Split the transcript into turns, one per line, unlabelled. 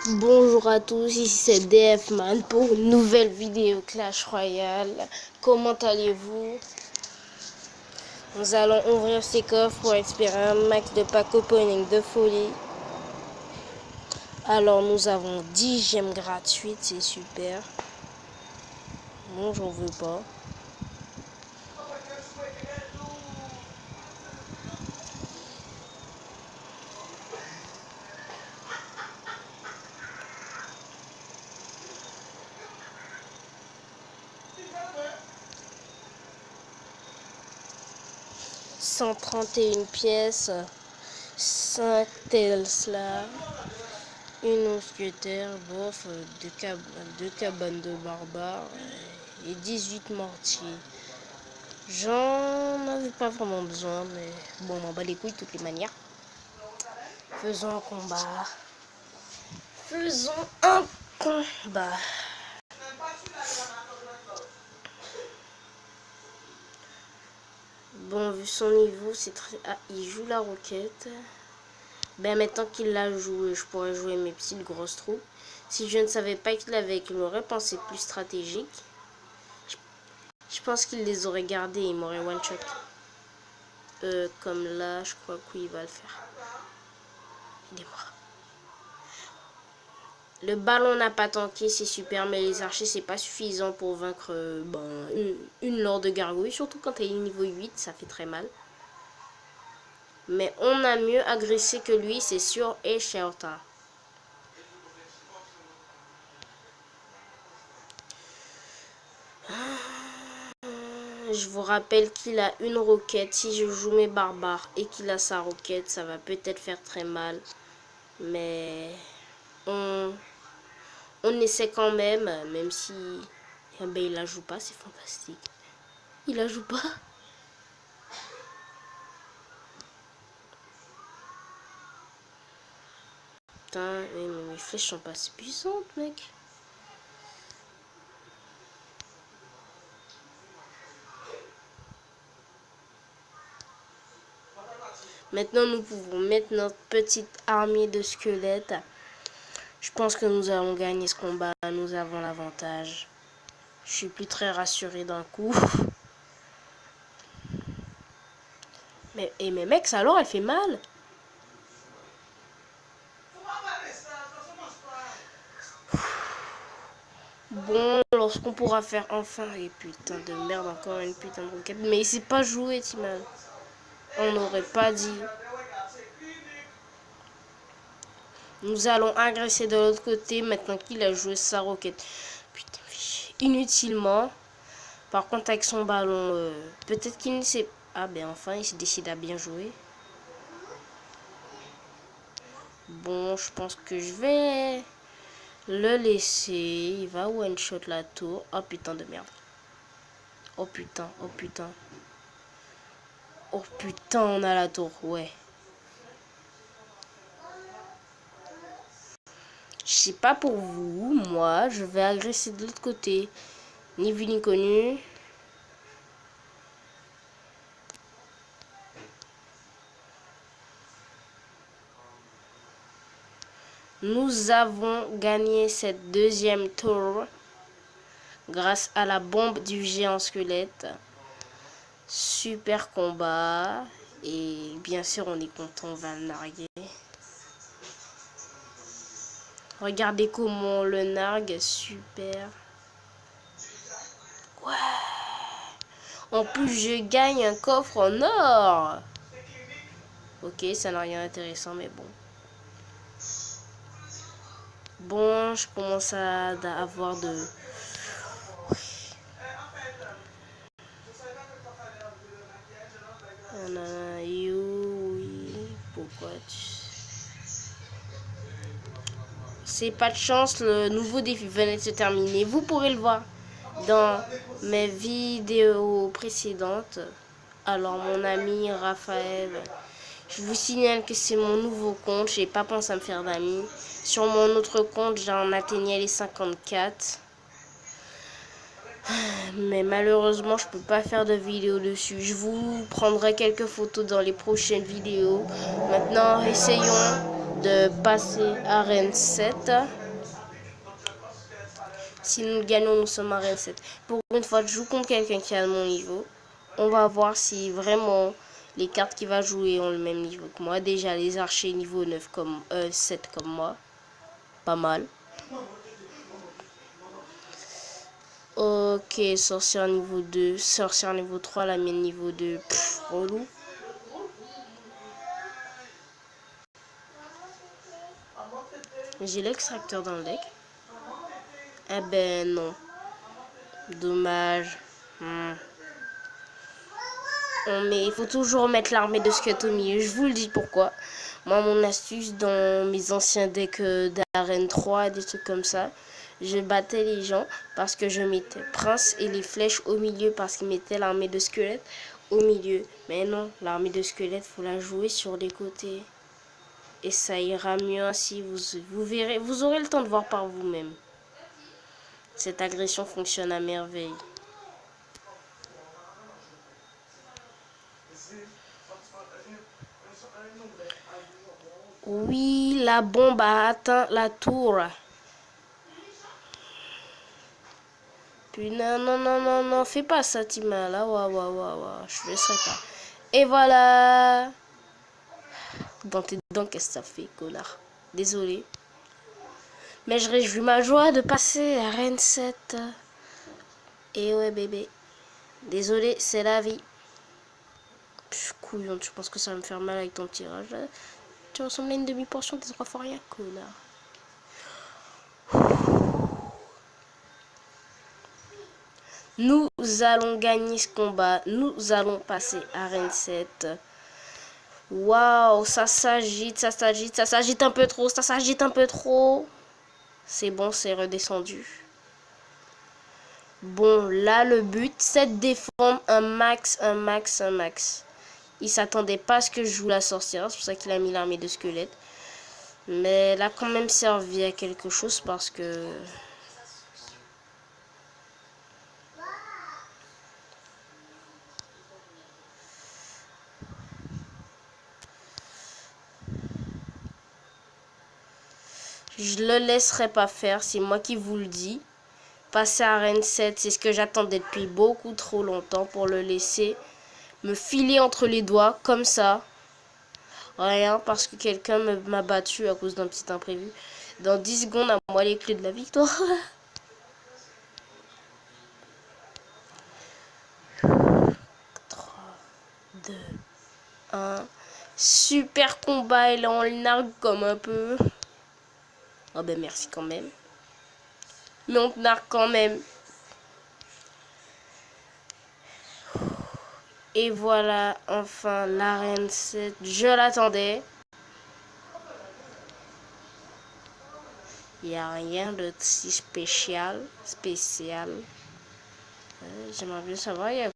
Bonjour à tous, ici c'est DFman pour une nouvelle vidéo Clash Royale. Comment allez-vous? Nous allons ouvrir ces coffres pour espérer un max de pack opening de folie. Alors nous avons 10 gemmes gratuites, c'est super. Non, j'en veux pas. « 131 pièces, 5 Tesla, une mousquetaire, bof, deux cabanes de barbares et 18 mortiers. J'en avais pas vraiment besoin, mais bon, on m'en bat les couilles de toutes les manières. Faisons un combat. Faisons un combat. Bon, vu son niveau, c'est très... Ah, il joue la roquette. Ben, maintenant qu'il l'a joué, je pourrais jouer mes petites grosses troupes. Si je ne savais pas qu'il avait, qu'il aurait pensé plus stratégique. Je pense qu'il les aurait gardés, il m'aurait one shot. Comme là, je crois qu'il va le faire. Il est mort. Le ballon n'a pas tanké, c'est super, mais les archers, c'est pas suffisant pour vaincre une lord de gargouille. Surtout quand elle est niveau 8, ça fait très mal. Mais on a mieux agressé que lui, c'est sûr, et Shelta. Je vous rappelle qu'il a une roquette. Si je joue mes barbares et qu'il a sa roquette, ça va peut-être faire très mal. Mais on essaie quand même si ben, il la joue pas, c'est fantastique. Il la joue pas. Putain, mais mes flèches sont pas si puissantes, mec. Maintenant, nous pouvons mettre notre petite armée de squelettes. Je pense que nous allons gagner ce combat. Nous avons l'avantage. Je suis plus très rassuré d'un coup. Mais mec, ça alors, elle fait mal. Bon, lorsqu'on pourra faire enfin... Et putain de merde, encore une putain de roquette. Mais il s'est pas joué, Timan. On n'aurait pas dit. Nous allons agresser de l'autre côté maintenant qu'il a joué sa roquette. Putain, inutilement. Par contre, avec son ballon, peut-être qu'il ne sait... Ah ben enfin, il s'est décidé à bien jouer. Bon, je pense que je vais le laisser. Il va one-shot la tour. Oh putain de merde. Oh putain, oh putain. Oh putain, on a la tour, ouais. Je sais pas pour vous, moi, je vais agresser de l'autre côté. Ni vu ni connu. Nous avons gagné cette deuxième tour grâce à la bombe du géant squelette. Super combat. Et bien sûr, on est content, on va le narguer. Regardez comment on le nargue, super. Ouais. En plus, je gagne un coffre en or. Ok, ça n'a rien d'intéressant, mais bon. Bon, je commence à avoir de... Oui, pourquoi tu... C'est pas de chance, le nouveau défi venait de se terminer. Vous pourrez le voir dans mes vidéos précédentes. Alors, mon ami Raphaël, je vous signale que c'est mon nouveau compte. J'ai pas pensé à me faire d'amis. Sur mon autre compte, j'en atteignais les 54. Mais malheureusement, je peux pas faire de vidéo dessus. Je vous prendrai quelques photos dans les prochaines vidéos. Maintenant, essayons de passer arène 7. Si nous gagnons, nous sommes arène 7. Pour une fois, je joue contre quelqu'un qui a mon niveau. On va voir si vraiment les cartes qu'il va jouer ont le même niveau que moi. Déjà, les archers niveau 9 comme 7 comme moi. Pas mal. Ok, sorcière niveau 2, sorcière niveau 3, la mienne niveau 2. Pff, relou. J'ai l'extracteur dans le deck. Eh ben non. Dommage. Mais il faut toujours mettre l'armée de squelettes au milieu. Je vous le dis pourquoi. Moi, mon astuce dans mes anciens decks d'arène 3, des trucs comme ça, je battais les gens parce que je mettais prince et les flèches au milieu parce qu'ils mettaient l'armée de squelettes au milieu. Mais non, l'armée de squelettes, faut la jouer sur les côtés. Et ça ira mieux ainsi. Vous verrez, vous aurez le temps de voir par vous-même. Cette agression fonctionne à merveille. Oui, la bombe a atteint la tour. Puis non, non, non, non, non, fais pas ça, Tima, là, je laisserai pas. Et voilà. Dans tes dents, qu'est-ce que ça fait, connard? Désolé. Mais je réjouis ma joie de passer à Reine 7. Et ouais, bébé. Désolé, c'est la vie. Pff, couillon, tu penses que ça va me faire mal avec ton tirage, là? Tu ressembles à une demi-portion des 3 fois rien, connard. Nous allons gagner ce combat. Nous allons passer à Reine 7. Waouh, ça s'agite, ça s'agite, ça s'agite un peu trop, ça s'agite un peu trop. C'est bon, c'est redescendu. Bon, là, le but, c'est de défendre un max, un max, un max. Il s'attendait pas à ce que je joue la sorcière, c'est pour ça qu'il a mis l'armée de squelettes. Mais elle a quand même servi à quelque chose parce que... Je le laisserai pas faire, c'est moi qui vous le dis. Passer à Reine 7, c'est ce que j'attendais depuis beaucoup trop longtemps pour le laisser me filer entre les doigts, comme ça. Rien, parce que quelqu'un m'a battu à cause d'un petit imprévu. Dans 10 secondes, à moi les clés de la victoire. 3, 2, 1. Super combat, et là on le nargue comme un peu. Oh ben merci quand même. Mais on te nargue quand même. Et voilà, enfin, l'arène 7. Je l'attendais. Il n'y a rien de si spécial. J'aimerais bien savoir, il y a